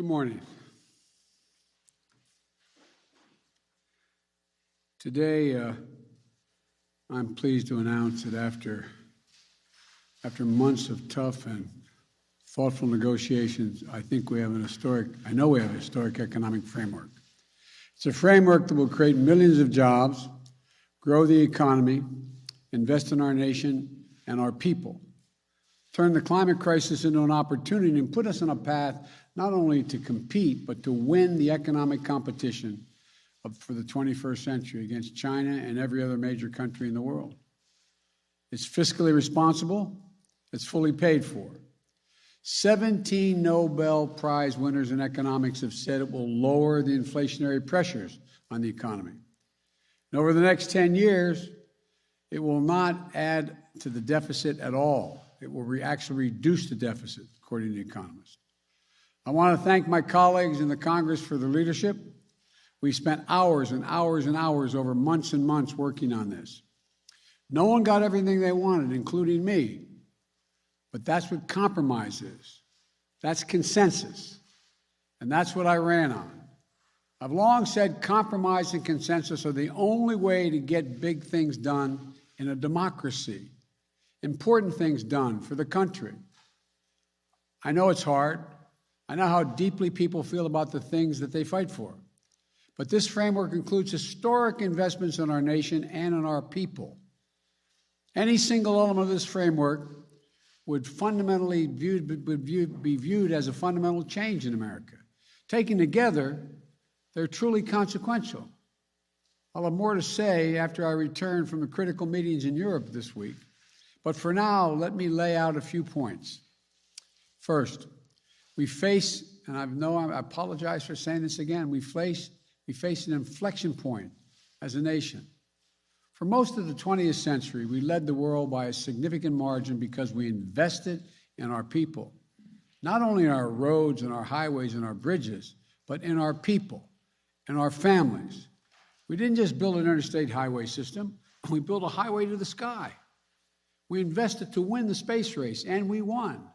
Good morning. Today, I'm pleased to announce that after months of tough and thoughtful negotiations, I know we have a historic economic framework. It's a framework that will create millions of jobs, grow the economy, invest in our nation and our people, turn the climate crisis into an opportunity and put us on a path not only to compete, but to win the economic competition for the 21st century against China and every other major country in the world. It's fiscally responsible. It's fully paid for. 17 Nobel Prize winners in economics have said it will lower the inflationary pressures on the economy. And over the next 10 years, it will not add to the deficit at all. It will actually reduce the deficit, according to economists. I want to thank my colleagues in the Congress for their leadership. We spent hours and hours and hours over months and months working on this. No one got everything they wanted, including me. But that's what compromise is. That's consensus. And that's what I ran on. I've long said compromise and consensus are the only way to get big things done in a democracy, important things done for the country. I know it's hard. I know how deeply people feel about the things that they fight for. But this framework includes historic investments in our nation and in our people. Any single element of this framework would fundamentally be viewed as a fundamental change in America. Taken together, they're truly consequential. I'll have more to say after I return from the critical meetings in Europe this week. But for now, let me lay out a few points. First, we face, and I apologize for saying this again, we face an inflection point as a nation. For most of the 20th century, we led the world by a significant margin because we invested in our people, not only in our roads and our highways and our bridges, but in our people and our families. We didn't just build an interstate highway system, we built a highway to the sky. We invested to win the space race, and we won.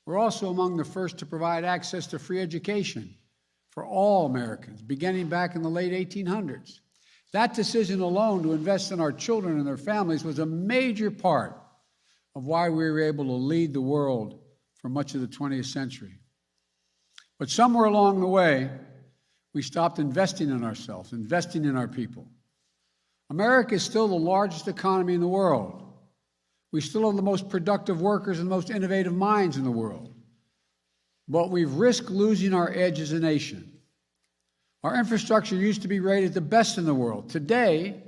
We're also among the first to provide access to free education for all Americans, beginning back in the late 1800s. That decision alone to invest in our children and their families was a major part of why we were able to lead the world for much of the 20th century. But somewhere along the way, we stopped investing in ourselves, investing in our people. America is still the largest economy in the world. We still have the most productive workers and the most innovative minds in the world. But we've risked losing our edge as a nation. Our infrastructure used to be rated the best in the world. Today,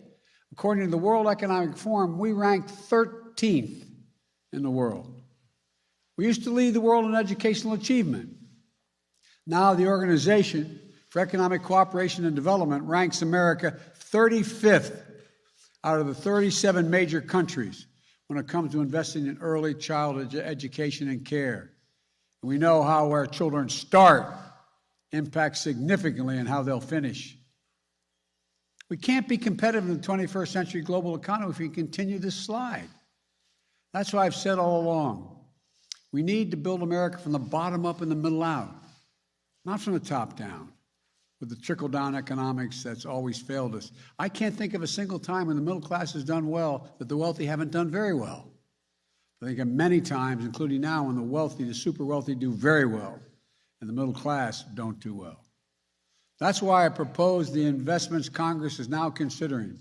according to the World Economic Forum, we rank 13th in the world. We used to lead the world in educational achievement. Now the Organization for Economic Cooperation and Development ranks America 35th out of the 37 major countries when it comes to investing in early childhood education and care. And we know how our children start impacts significantly on how they'll finish. We can't be competitive in the 21st century global economy if we continue this slide. That's why I've said all along, we need to build America from the bottom up and the middle out, not from the top down, with the trickle-down economics that's always failed us. I can't think of a single time when the middle class has done well that the wealthy haven't done very well. I think of many times, including now, when the wealthy, the super wealthy, do very well, and the middle class don't do well. That's why I propose the investments Congress is now considering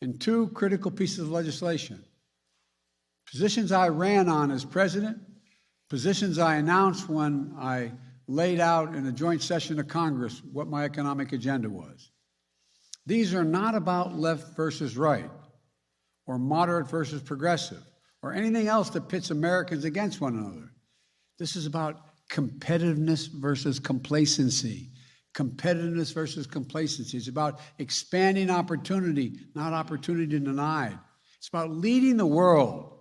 in two critical pieces of legislation. Positions I ran on as president, positions I announced when I laid out in a joint session of Congress what my economic agenda was. These are not about left versus right, or moderate versus progressive, or anything else that pits Americans against one another. This is about competitiveness versus complacency. Competitiveness versus complacency. It's about expanding opportunity, not opportunity denied. It's about leading the world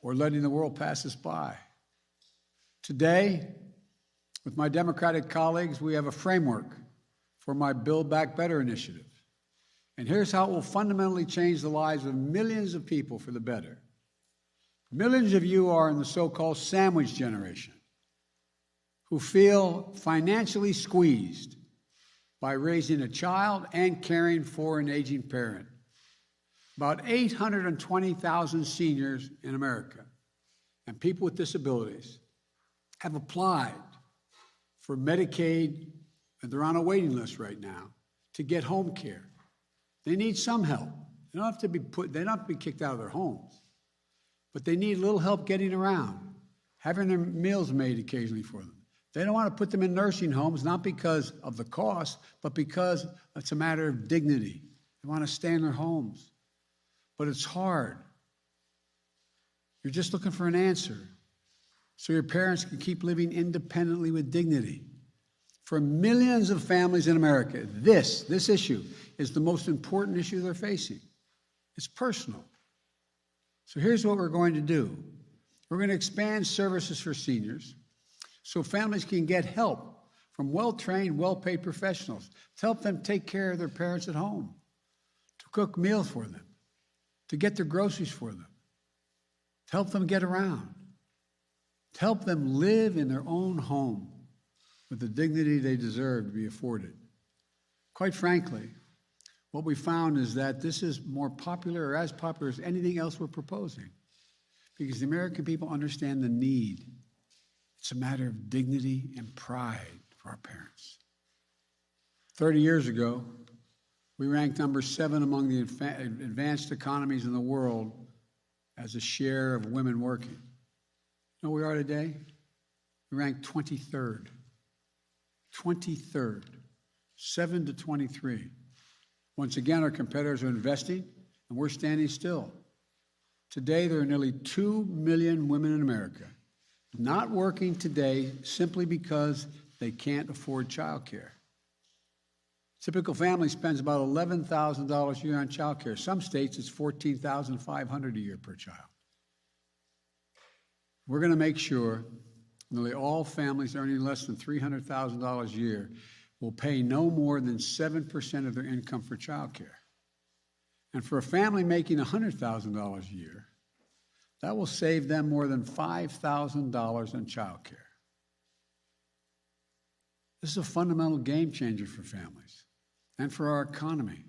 or letting the world pass us by. Today, with my Democratic colleagues, we have a framework for my Build Back Better initiative. And here's how it will fundamentally change the lives of millions of people for the better. Millions of you are in the so-called sandwich generation, who feel financially squeezed by raising a child and caring for an aging parent. About 820,000 seniors in America and people with disabilities have applied for Medicaid, and they're on a waiting list right now to get home care. They need some help. They don't have to be kicked out of their homes, but they need a little help getting around, having their meals made occasionally for them. They don't want to put them in nursing homes, not because of the cost, but because it's a matter of dignity. They want to stay in their homes. But it's hard. You're just looking for an answer so your parents can keep living independently with dignity. For millions of families in America, this issue is the most important issue they're facing. It's personal. So here's what we're going to do. We're going to expand services for seniors so families can get help from well-trained, well-paid professionals to help them take care of their parents at home, to cook meals for them, to get their groceries for them, to help them get around, to help them live in their own home with the dignity they deserve to be afforded. Quite frankly, what we found is that this is more popular or as popular as anything else we're proposing because the American people understand the need. It's a matter of dignity and pride for our parents. 30 years ago, we ranked number 7 among the advanced economies in the world as a share of women working. You know where we are today? We ranked 23rd. 23rd. 7 to 23. Once again, our competitors are investing, and we're standing still. Today, there are nearly 2 million women in America not working today simply because they can't afford child care. Typical family spends about $11,000 a year on child care. Some states, it's $14,500 a year per child. We're going to make sure nearly all families earning less than $300,000 a year will pay no more than 7% of their income for child care. And for a family making $100,000 a year, that will save them more than $5,000 in child care. This is a fundamental game changer for families and for our economy,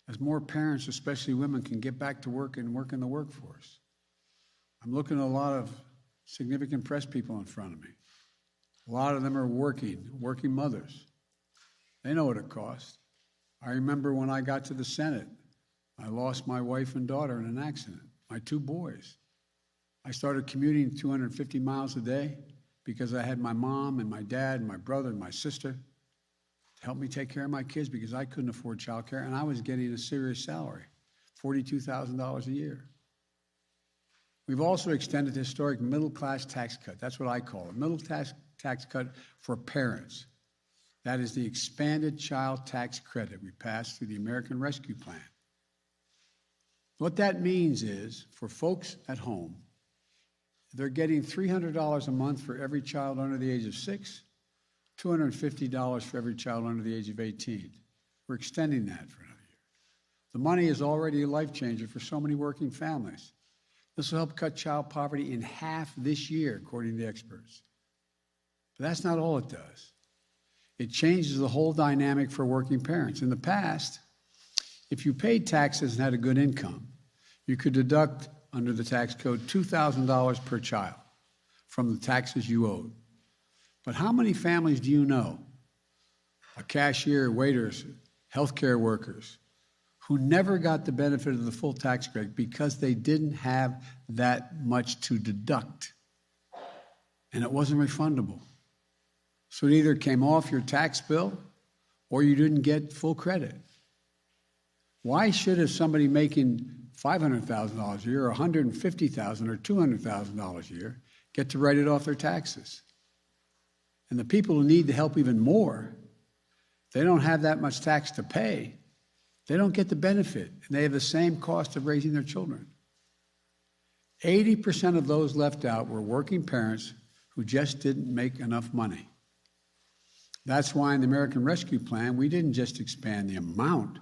as more parents, especially women, can get back to work and work in the workforce. I'm looking at a lot of significant press people in front of me. A lot of them are working mothers. They know what it costs. I remember when I got to the Senate, I lost my wife and daughter in an accident, my 2 boys. I started commuting 250 miles a day because I had my mom and my dad and my brother and my sister to help me take care of my kids because I couldn't afford child care, and I was getting a serious salary, $42,000 a year. We've also extended the historic middle-class tax cut. That's what I call it, middle-class tax cut for parents. That is the expanded child tax credit we passed through the American Rescue Plan. What that means is, for folks at home, they're getting $300 a month for every child under the age of 6, $250 for every child under the age of 18. We're extending that for another year. The money is already a life changer for so many working families. This will help cut child poverty in half this year, according to experts. But that's not all it does. It changes the whole dynamic for working parents. In the past, if you paid taxes and had a good income, you could deduct under the tax code $2,000 per child from the taxes you owed. But how many families do you know, a cashier, waiters, healthcare workers, who never got the benefit of the full tax credit because they didn't have that much to deduct, and it wasn't refundable? So it either came off your tax bill or you didn't get full credit. Why should somebody making $500,000 a year, or $150,000 or $200,000 a year get to write it off their taxes? And the people who need the help even more, they don't have that much tax to pay. They don't get the benefit, and they have the same cost of raising their children. 80% of those left out were working parents who just didn't make enough money. That's why in the American Rescue Plan, we didn't just expand the amount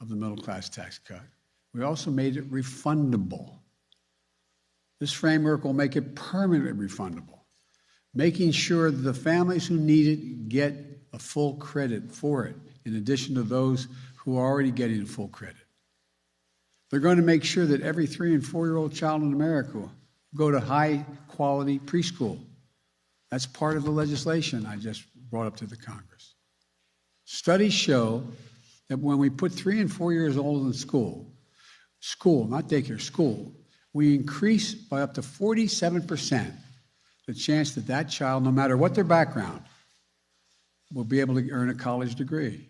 of the middle-class tax cut. We also made it refundable. This framework will make it permanently refundable, making sure that the families who need it get a full credit for it, in addition to those who are already getting full credit. They're going to make sure that every 3- and 4-year-old child in America will go to high-quality preschool. That's part of the legislation I just brought up to the Congress. Studies show that when we put 3 and 4 years old in school, not daycare, school, we increase by up to 47% the chance that that child, no matter what their background, will be able to earn a college degree.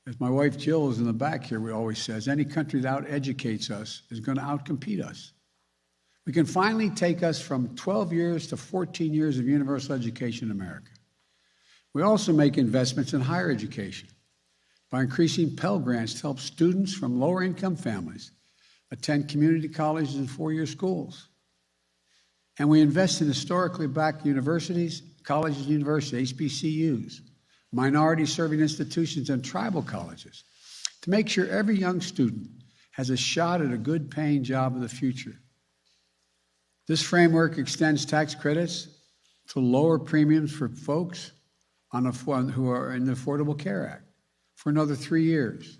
As my wife Jill is in the back here, we always says, any country that out-educates us is going to outcompete us. We can finally take us from 12 years to 14 years of universal education in America. We also make investments in higher education by increasing Pell Grants to help students from lower-income families attend community colleges and 4-year schools. And we invest in historically black universities, colleges and universities, HBCUs, minority-serving institutions, and tribal colleges to make sure every young student has a shot at a good-paying job in the future. This framework extends tax credits to lower premiums for folks who are in the Affordable Care Act for another 3 years.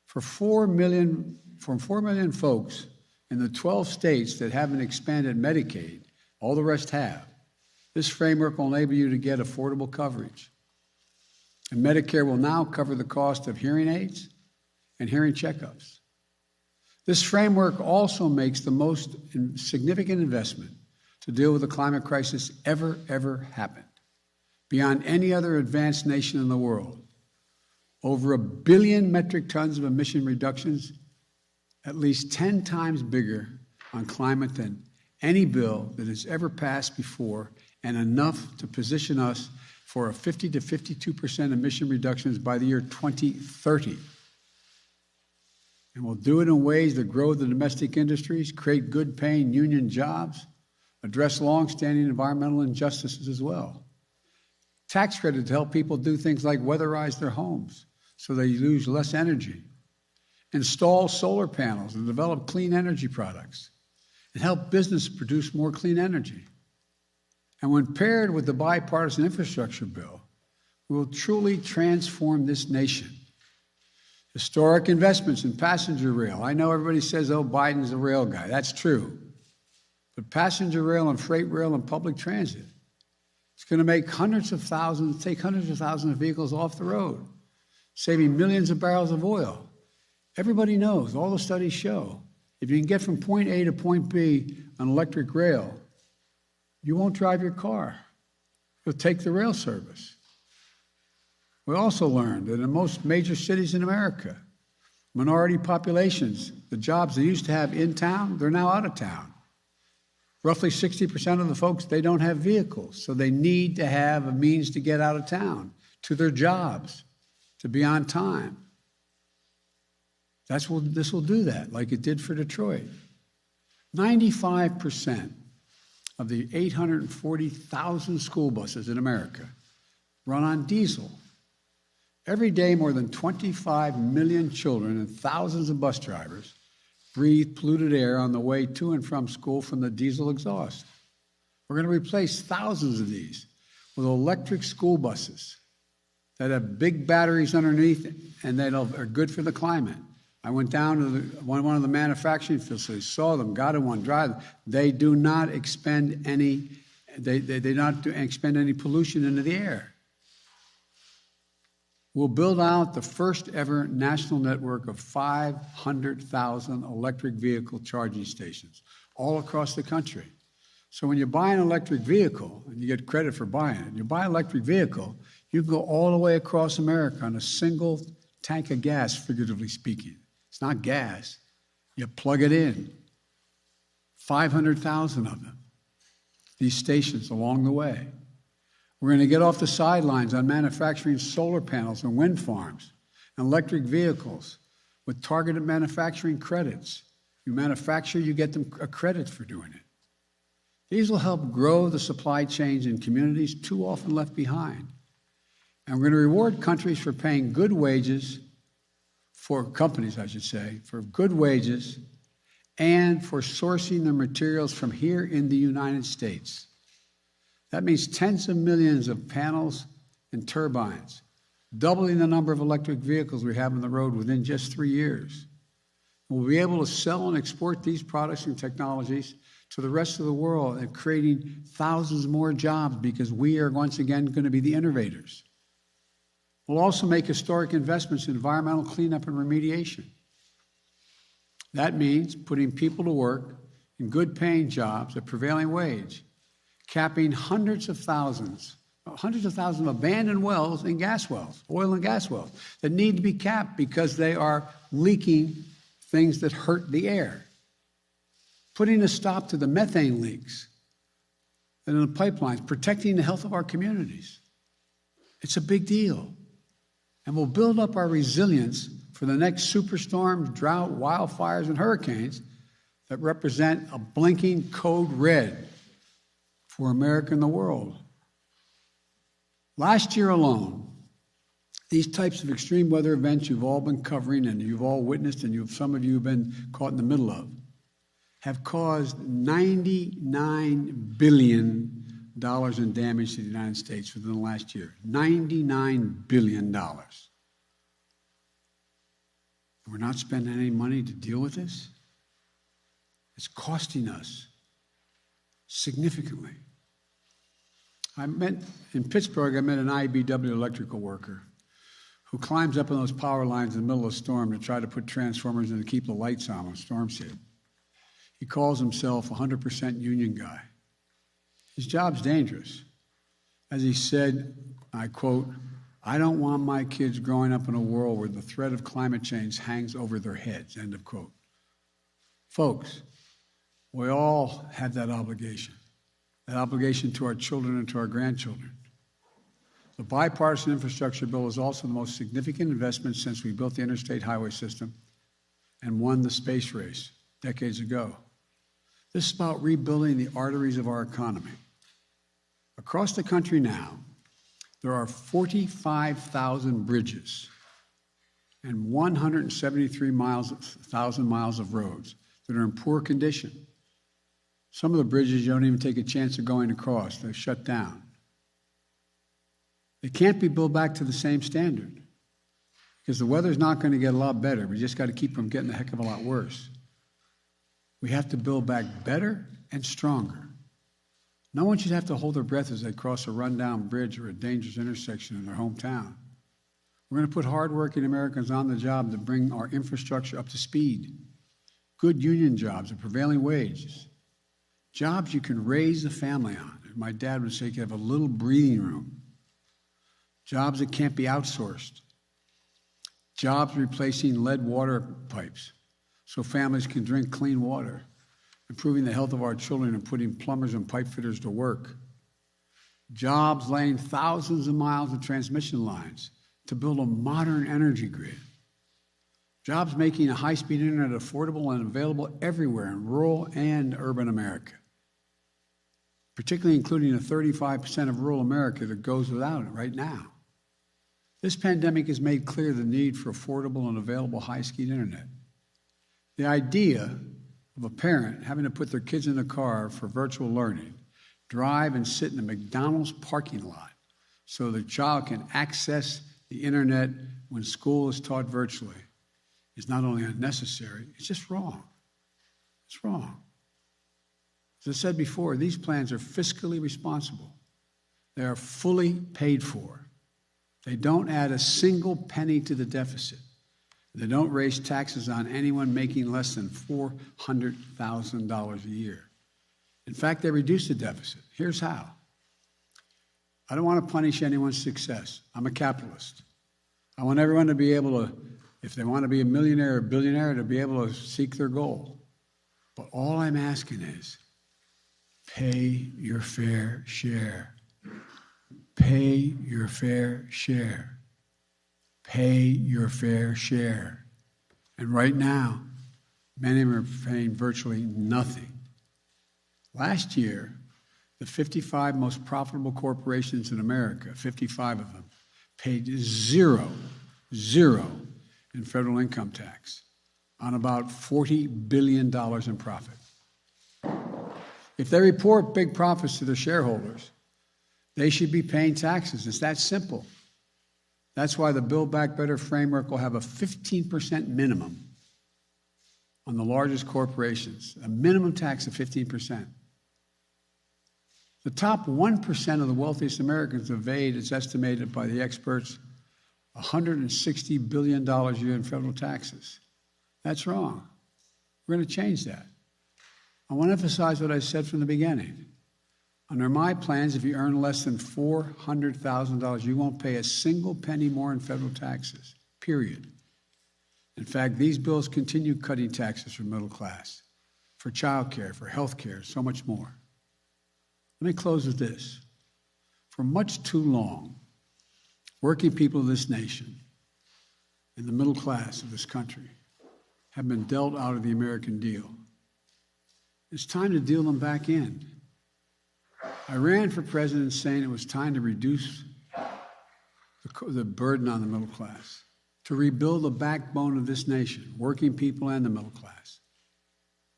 For 4 million folks in the 12 states that haven't expanded Medicaid, all the rest have, this framework will enable you to get affordable coverage. And Medicare will now cover the cost of hearing aids and hearing checkups. This framework also makes the most significant investment to deal with the climate crisis ever happened, beyond any other advanced nation in the world. Over 1 billion metric tons of emission reductions, at least 10 times bigger on climate than any bill that has ever passed before, and enough to position us for a 50 to 52% emission reductions by the year 2030. And we'll do it in ways that grow the domestic industries, create good-paying union jobs, address long-standing environmental injustices as well. Tax credit to help people do things like weatherize their homes so they use less energy, install solar panels and develop clean energy products, and help business produce more clean energy. And when paired with the bipartisan infrastructure bill, we will truly transform this nation. Historic investments in passenger rail. I know everybody says, oh, Biden's a rail guy. That's true. But passenger rail and freight rail and public transit, it's going to take hundreds of thousands of vehicles off the road, saving millions of barrels of oil. Everybody knows, all the studies show, if you can get from point A to point B on electric rail, you won't drive your car. You'll take the rail service. We also learned that in most major cities in America, minority populations, the jobs they used to have in town, they're now out of town. Roughly 60% of the folks, they don't have vehicles, so they need to have a means to get out of town, to their jobs, to be on time. This will do that, like it did for Detroit. 95% of the 840,000 school buses in America run on diesel. Every day, more than 25 million children and thousands of bus drivers breathe polluted air on the way to and from school from the diesel exhaust. We're going to replace thousands of these with electric school buses that have big batteries underneath and that are good for the climate. I went down to one of the manufacturing facilities, saw them, got in one, drive them. They do not expend any. They not expend any pollution into the air. We'll build out the first ever national network of 500,000 electric vehicle charging stations all across the country. So when you buy an electric vehicle, and you get credit for buying it, you buy an electric vehicle, you can go all the way across America on a single tank of gas, figuratively speaking. It's not gas. You plug it in. 500,000 of them, these stations along the way. We're going to get off the sidelines on manufacturing solar panels and wind farms and electric vehicles with targeted manufacturing credits. You manufacture, you get them a credit for doing it. These will help grow the supply chains in communities too often left behind. And we're going to reward countries for paying good wages, for companies, I should say, for good wages and for sourcing their materials from here in the United States. That means tens of millions of panels and turbines, doubling the number of electric vehicles we have on the road within just 3 years. We'll be able to sell and export these products and technologies to the rest of the world and creating thousands more jobs because we are once again going to be the innovators. We'll also make historic investments in environmental cleanup and remediation. That means putting people to work in good-paying jobs at prevailing wage, capping hundreds of thousands of abandoned wells and gas wells, oil and gas wells, that need to be capped because they are leaking things that hurt the air. Putting a stop to the methane leaks and in the pipelines, protecting the health of our communities. It's a big deal. And we'll build up our resilience for the next superstorm, drought, wildfires, and hurricanes that represent a blinking code red for America and the world. Last year alone, these types of extreme weather events you've all been covering and you've all witnessed and some of you have been caught in the middle of have caused $99 billion in damage to the United States within the last year. $99 billion. And we're not spending any money to deal with this? It's costing us significantly. In Pittsburgh, I met an IBEW electrical worker who climbs up on those power lines in the middle of a storm to try to put transformers in to keep the lights on when storms hit. He calls himself a 100% union guy. His job's dangerous. As he said, I quote, "I don't want my kids growing up in a world where the threat of climate change hangs over their heads," end of quote. Folks, we all have that obligation to our children and to our grandchildren. The bipartisan infrastructure bill is also the most significant investment since we built the interstate highway system and won the space race decades ago. This is about rebuilding the arteries of our economy. Across the country now, there are 45,000 bridges and 173,000 miles of roads that are in poor condition. Some of the bridges you don't even take a chance of going across. They're shut down. They can't be built back to the same standard because the weather's not going to get a lot better. We just got to keep from getting a heck of a lot worse. We have to build back better and stronger. No one should have to hold their breath as they cross a rundown bridge or a dangerous intersection in their hometown. We're going to put hardworking Americans on the job to bring our infrastructure up to speed. Good union jobs at prevailing wages. Jobs you can raise a family on. My dad would say you have a little breathing room. Jobs that can't be outsourced. Jobs replacing lead water pipes so families can drink clean water. Improving the health of our children and putting plumbers and pipe fitters to work. Jobs laying thousands of miles of transmission lines to build a modern energy grid. Jobs making a high-speed internet affordable and available everywhere in rural and urban America, particularly including the 35% of rural America that goes without it right now. This pandemic has made clear the need for affordable and available high-speed internet. The idea of a parent having to put their kids in a car for virtual learning, drive and sit in a McDonald's parking lot so their child can access the internet when school is taught virtually is not only unnecessary, it's just wrong. It's wrong. As I said before, these plans are fiscally responsible. They are fully paid for. They don't add a single penny to the deficit. They don't raise taxes on anyone making less than $400,000 a year. In fact, they reduce the deficit. Here's how. I don't want to punish anyone's success. I'm a capitalist. I want everyone to be able to, if they want to be a millionaire or billionaire, to be able to seek their goal. But all I'm asking is, pay your fair share. Pay your fair share. Pay your fair share. And right now, many of them are paying virtually nothing. Last year, the 55 most profitable corporations in America, 55 of them, paid zero in federal income tax on about $40 billion in profit. If they report big profits to their shareholders, They should be paying taxes. It's that simple. That's why the Build Back Better framework will have a 15% minimum on the largest corporations, a minimum tax of 15%. The top 1% of the wealthiest Americans have paid, it's estimated by the experts, $160 billion a year in federal taxes. That's wrong. We're going to change that. I want to emphasize what I said from the beginning. Under my plans, if you earn less than $400,000, you won't pay a single penny more in federal taxes, period. In fact, these bills continue cutting taxes for middle class, for child care, for health care, so much more. Let me close with this. For much too long, working people of this nation and the middle class of this country have been dealt out of the American deal. It's time to deal them back in. I ran for president saying it was time to reduce the burden on the middle class, to rebuild the backbone of this nation, working people and the middle class.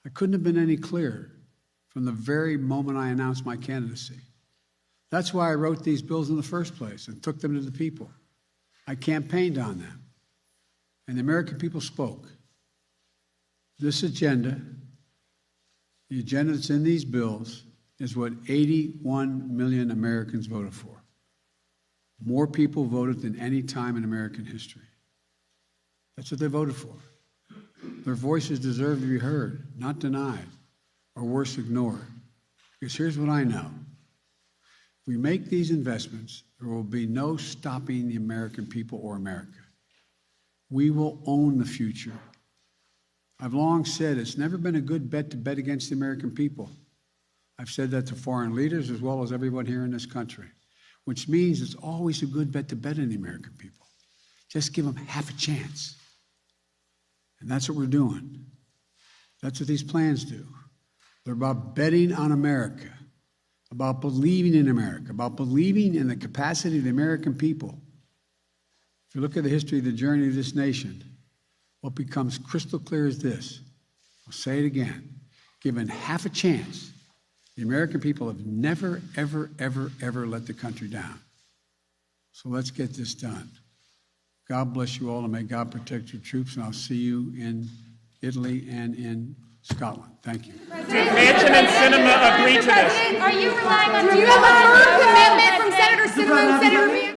I couldn't have been any clearer from the very moment I announced my candidacy. That's why I wrote these bills in the first place and took them to the people. I campaigned on them, and the American people spoke. This agenda, the agenda that's in these bills, is what 81 million Americans voted for. More people voted than any time in American history. That's what they voted for. Their voices deserve to be heard, not denied, or worse, ignored. Because here's what I know. If we make these investments, there will be no stopping the American people or America. We will own the future. I've long said it's never been a good bet to bet against the American people. I've said that to foreign leaders as well as everyone here in this country, which means it's always a good bet to bet on the American people. Just give them half a chance. And that's what we're doing. That's what these plans do. They're about betting on America, about believing in America, about believing in the capacity of the American people. If you look at the history of the journey of this nation, what becomes crystal clear is this. I'll say it again. Given half a chance, the American people have never, ever, ever, ever let the country down. So let's get this done. God bless you all, and may God protect your troops, and I'll see you in Italy and in Scotland. Thank you. Did Manchin and Sinema agree to this? Are you relying on? Do you have a firm commitment from Senator Sinema and Senator Manchin?